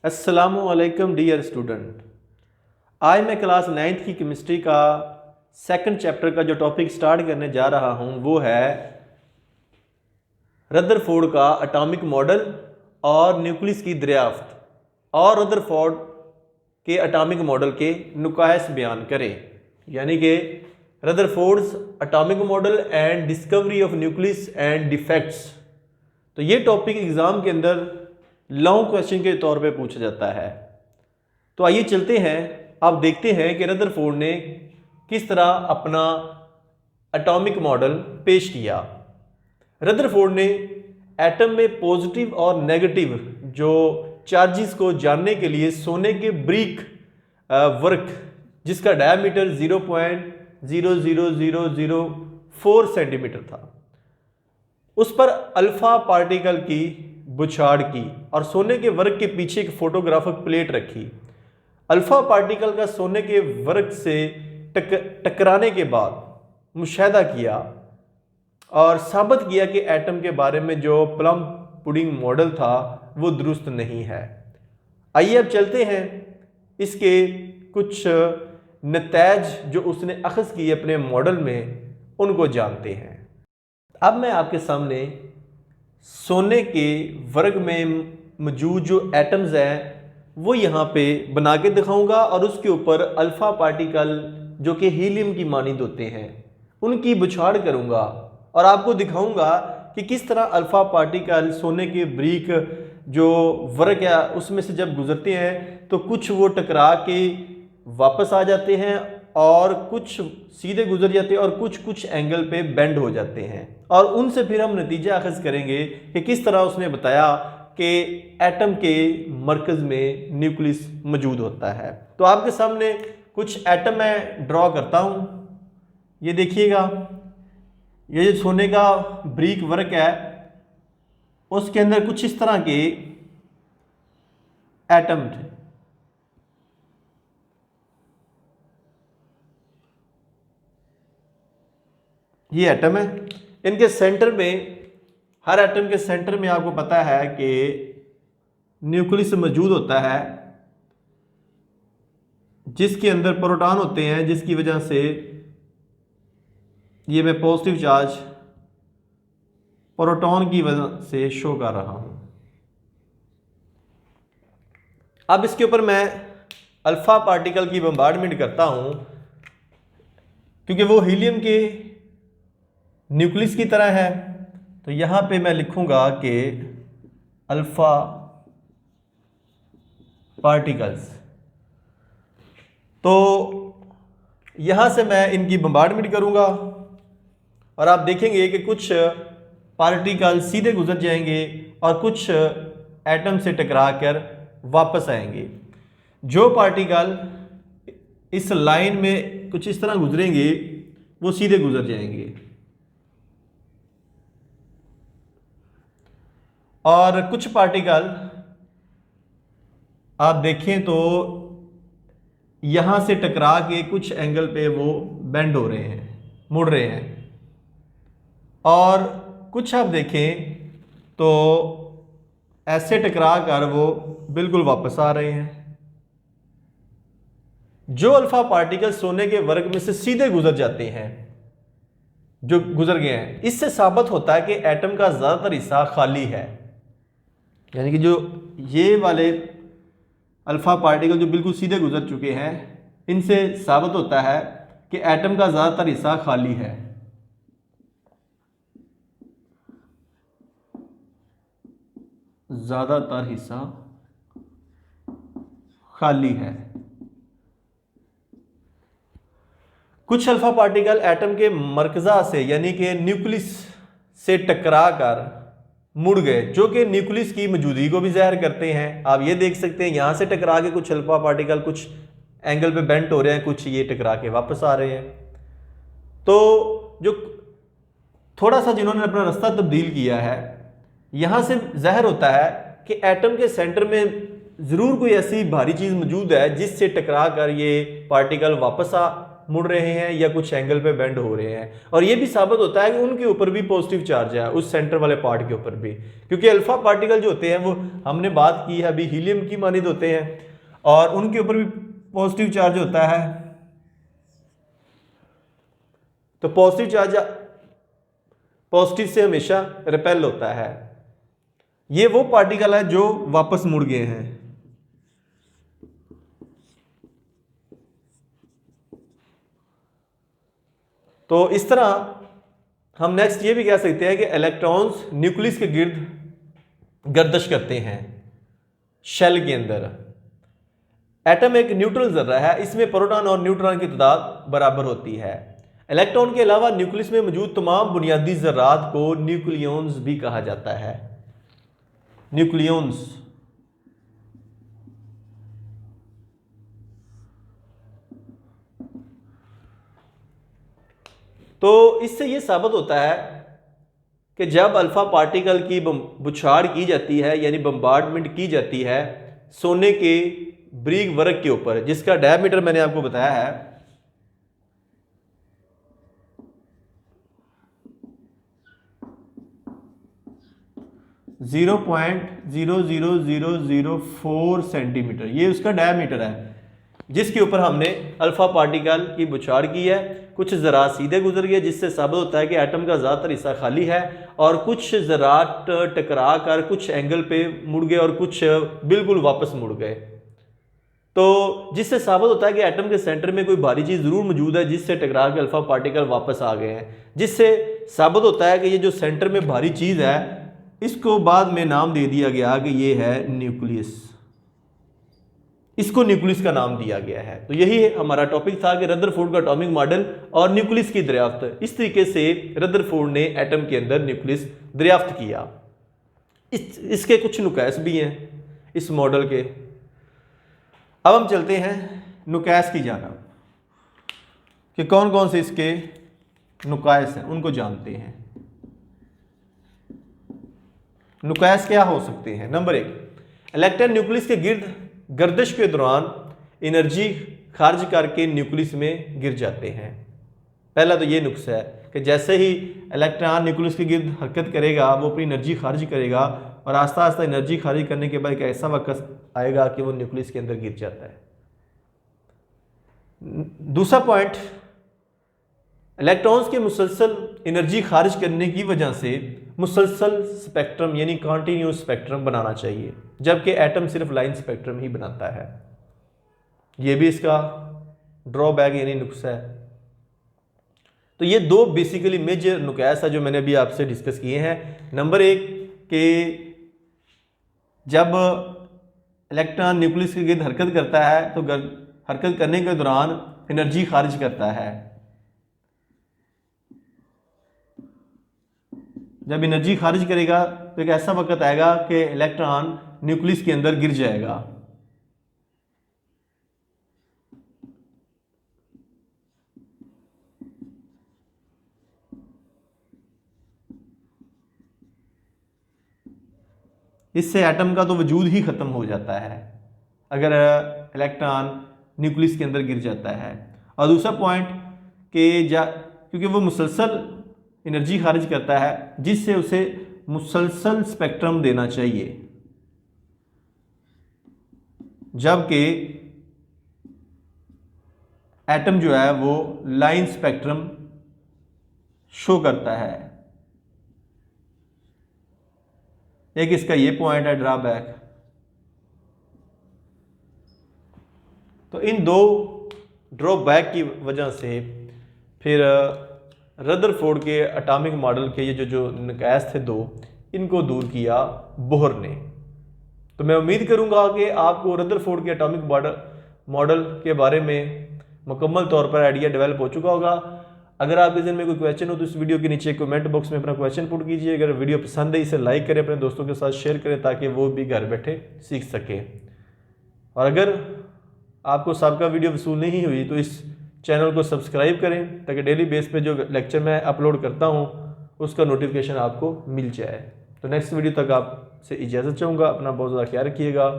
अस्सलामुअलैकुम dear student. आज मैं क्लास 9th की केमिस्ट्री का सेकंड चैप्टर का जो टॉपिक स्टार्ट करने जा रहा हूं वो है रदरफोर्ड का एटॉमिक मॉडल और न्यूक्लियस की दरियाफ्त और रदरफोर्ड के एटॉमिक मॉडल के नुकाइस बयान करें, यानी कि Rutherford's atomic model and discovery of nucleus and defects. तो ये टॉपिक एग्जाम के अंदर लॉन्ग क्वेश्चन के तौर पे पूछा जाता है। तो आइए चलते हैं, आप देखते हैं कि रदरफोर्ड ने किस तरह अपना एटॉमिक मॉडल पेश किया। रदरफोर्ड ने एटम में पॉजिटिव और नेगेटिव जो चार्जेस को जानने के लिए सोने के ब्रिक वर्क जिसका डायमीटर 0.00004 सेंटीमीटर था, उस पर अल्फा पार्टिकल की बुछाड़ की और सोने के वर्क के पीछे एक फोटोग्राफिक प्लेट रखी। अल्फा पार्टिकल का सोने के वर्क से टकराने के बाद मुशाहिदा किया और साबित किया कि एटम के बारे में जो प्लम पुडिंग मॉडल था वो दुरुस्त नहीं है। आइए अब चलते हैं, इसके कुछ नतीज जो उसने अखज़ किए अपने मॉडल में उनको जानते हैं। अब मैं आपके सामने सोने के वर्ग में मौजूद जो एटम्स हैं वो यहाँ पे बना के दिखाऊंगा और उसके ऊपर अल्फा पार्टिकल जो कि हीलियम की मानिंद होते हैं उनकी बुछाड़ करूंगा और आपको दिखाऊंगा कि किस तरह अल्फा पार्टिकल सोने के ब्रिक जो वर्ग है उसमें से जब गुजरते हैं तो कुछ वो टकरा के वापस आ जाते हैं और कुछ सीधे गुजर जाते हैं और कुछ एंगल पे बेंड हो जाते हैं, और उनसे फिर हम नतीजा अखज़ करेंगे कि किस तरह उसने बताया कि एटम के मरकज़ में न्यूक्लियस मौजूद होता है। तो आपके सामने कुछ एटम मैं ड्रॉ करता हूँ। ये देखिएगा, ये जो सोने का ब्रिक वर्क है उसके अंदर कुछ इस तरह के एटम थे। ये एटम है, इनके सेंटर में, हर एटम के सेंटर में आपको पता है कि न्यूक्लियस मौजूद होता है जिसके अंदर प्रोटॉन होते हैं, जिसकी वजह से ये मैं पॉजिटिव चार्ज प्रोटॉन की वजह से शो कर रहा हूं। अब इसके ऊपर मैं अल्फा पार्टिकल की बम्बार्डमेंट करता हूं क्योंकि वो हीलियम के न्यूक्लियस की तरह है। तो यहां पे मैं लिखूंगा कि अल्फा पार्टिकल्स। तो यहां से मैं इनकी बम्बार्डमेंट करूंगा और आप देखेंगे कि कुछ पार्टिकल सीधे गुजर जाएंगे और कुछ एटम से टकरा कर वापस आएंगे। जो पार्टिकल इस लाइन में कुछ इस तरह गुजरेंगे वो सीधे गुजर जाएंगे और कुछ पार्टिकल आप देखें तो यहां से टकरा के कुछ एंगल पे वो बेंड हो रहे हैं, मुड़ रहे हैं, और कुछ आप देखें तो ऐसे टकरा कर वो बिल्कुल वापस आ रहे हैं। जो अल्फा पार्टिकल सोने के वर्ग में से सीधे गुजर जाते हैं, जो गुजर गए हैं, इससे साबित होता है कि एटम का ज्यादातर हिस्सा खाली है। यानी कि जो ये वाले अल्फा पार्टिकल जो बिल्कुल सीधे गुजर चुके हैं, इनसे साबित होता है कि एटम का ज्यादातर हिस्सा खाली है। ज्यादातर हिस्सा खाली है। कुछ अल्फा पार्टिकल एटम के मरकजा से यानी कि न्यूक्लियस से टकरा कर मुड़ गए, जो कि न्यूक्लियस की मौजूदगी को भी ज़ाहिर करते हैं। आप ये देख सकते हैं यहां से टकरा के कुछ अल्फा पार्टिकल कुछ एंगल पे बेंट हो रहे हैं, कुछ ये टकरा के वापस आ रहे हैं। तो जो थोड़ा सा जिन्होंने अपना रास्ता तब्दील किया है, यहां से जाहिर होता है कि एटम के सेंटर में ज़रूर कोई ऐसी भारी चीज़ मौजूद है जिससे टकरा कर ये पार्टिकल वापस मुड़ रहे हैं या कुछ एंगल पे बेंड हो रहे हैं। और ये भी साबित होता है कि उनके ऊपर भी पॉजिटिव चार्ज है, उस सेंटर वाले पार्ट के ऊपर भी, क्योंकि अल्फा पार्टिकल जो होते हैं वो हमने बात की है अभी हीलियम की मानिंद होते हैं और उनके ऊपर भी पॉजिटिव चार्ज होता है। तो पॉजिटिव चार्ज पॉजिटिव से हमेशा रिपेल होता है। ये वो पार्टिकल है जो वापस मुड़ गए हैं। तो इस तरह हम नेक्स्ट ये भी कह सकते हैं कि इलेक्ट्रॉन्स न्यूक्लियस के गिर्द गर्दिश करते हैं शेल के अंदर। एटम एक न्यूट्रल जर्रा है, इसमें प्रोटॉन और न्यूट्रॉन की तादाद बराबर होती है। इलेक्ट्रॉन के अलावा न्यूक्लियस में मौजूद तमाम बुनियादी जर्रात को न्यूक्लियॉन्स भी कहा जाता है। न्यूक्लियॉन्स। तो इससे यह साबित होता है कि जब अल्फा पार्टिकल की बुछाड़ की जाती है यानी बम्बार्डमेंट की जाती है सोने के ब्रीग वर्क के ऊपर, जिसका डायमीटर मैंने आपको बताया है 0.00004 सेंटीमीटर, ये उसका डायमीटर है जिसके ऊपर हमने अल्फा पार्टिकल की बुछाड़ की है। कुछ ज़रात सीधे गुजर गए जिससे साबित होता है कि एटम का ज़्यादातर हिस्सा खाली है, और कुछ ज़रात टकरा कर कुछ एंगल पे मुड़ गए और कुछ बिल्कुल वापस मुड़ गए। तो जिससे साबित होता है कि एटम के सेंटर में कोई भारी चीज़ ज़रूर मौजूद है जिससे टकरा के अल्फा पार्टिकल वापस आ गए हैं, जिससे साबित होता है कि ये जो सेंटर में भारी चीज़ है इसको बाद में नाम दे दिया गया कि ये है न्यूक्लियस। इसको न्यूक्लियस का नाम दिया गया है। तो यही हमारा टॉपिक था कि रदरफोर्ड का एटॉमिक मॉडल और न्यूक्लियस की दरियाफ्त। इस तरीके से रदरफोर्ड ने एटम के अंदर न्यूक्लियस दरियाफ्त किया। इसके कुछ नुकास भी हैं इस मॉडल के। अब हम चलते हैं नुकास की जानिब कि कौन कौन से इसके नुकास हैं, उनको जानते हैं। नुकास क्या हो सकते हैं? नंबर 1, इलेक्ट्रॉन न्यूक्लियस के गिर्द गर्दिश के दौरान एनर्जी खारिज करके न्यूक्लियस में गिर जाते हैं। पहला तो ये नुक्स है कि जैसे ही इलेक्ट्रॉन न्यूक्लियस के गिर्द हरकत करेगा वो अपनी एनर्जी खारिज करेगा और आस्ता आस्ता एनर्जी खारिज करने के बाद एक ऐसा वक्त आएगा कि वो न्यूक्लियस के अंदर गिर जाता है। दूसरा पॉइंट, इलेक्ट्रॉन्स के मुसलसल एनर्जी खारिज करने की वजह से मुसलसल स्पेक्ट्रम यानी कॉन्टीन्यूस स्पेक्ट्रम बनाना चाहिए, जबकि एटम सिर्फ लाइन स्पेक्ट्रम ही बनाता है। यह भी इसका ड्रॉबैक यानी नुक्स है। तो ये दो बेसिकली मेजर नुकास है जो मैंने अभी आपसे डिस्कस किए हैं। नंबर 1 कि जब इलेक्ट्रॉन न्यूक्लियस के गिर्द हरकत करता है तो हरकत करने के दौरान एनर्जी खारिज करता है। जब एनर्जी खारिज करेगा तो एक ऐसा वक्त आएगा कि इलेक्ट्रॉन न्यूक्लियस के अंदर गिर जाएगा। इससे एटम का तो वजूद ही खत्म हो जाता है अगर इलेक्ट्रॉन न्यूक्लियस के अंदर गिर जाता है। और दूसरा पॉइंट कि क्योंकि वो मुसलसल एनर्जी खारिज करता है जिससे उसे मुसलसल स्पेक्ट्रम देना चाहिए, जबकि एटम जो है वो लाइन स्पेक्ट्रम शो करता है। एक इसका ये पॉइंट है ड्रॉबैक। तो इन दो ड्रॉबैक की वजह से फिर रदरफोर्ड के एटॉमिक मॉडल के ये जो नुकास थे दो, इनको दूर किया बोहर ने। तो मैं उम्मीद करूंगा कि आपको रदरफोर्ड के एटॉमिक मॉडल के बारे में मुकम्मल तौर पर आइडिया डेवलप हो चुका होगा। अगर आपके ज़हन में कोई क्वेश्चन हो तो इस वीडियो के नीचे कमेंट बॉक्स में अपना क्वेश्चन पुट कीजिए। अगर वीडियो पसंद है इसे लाइक करें, अपने दोस्तों के साथ शेयर करें ताकि वो भी घर बैठे सीख सकें। और अगर आपको सबका वीडियो वसूल नहीं हुई तो इस चैनल को सब्सक्राइब करें ताकि डेली बेस पे जो लेक्चर मैं अपलोड करता हूं उसका नोटिफिकेशन आपको मिल जाए। तो नेक्स्ट वीडियो तक आपसे इजाज़त चाहूँगा। अपना बहुत ज़्यादा ख्याल रखिएगा।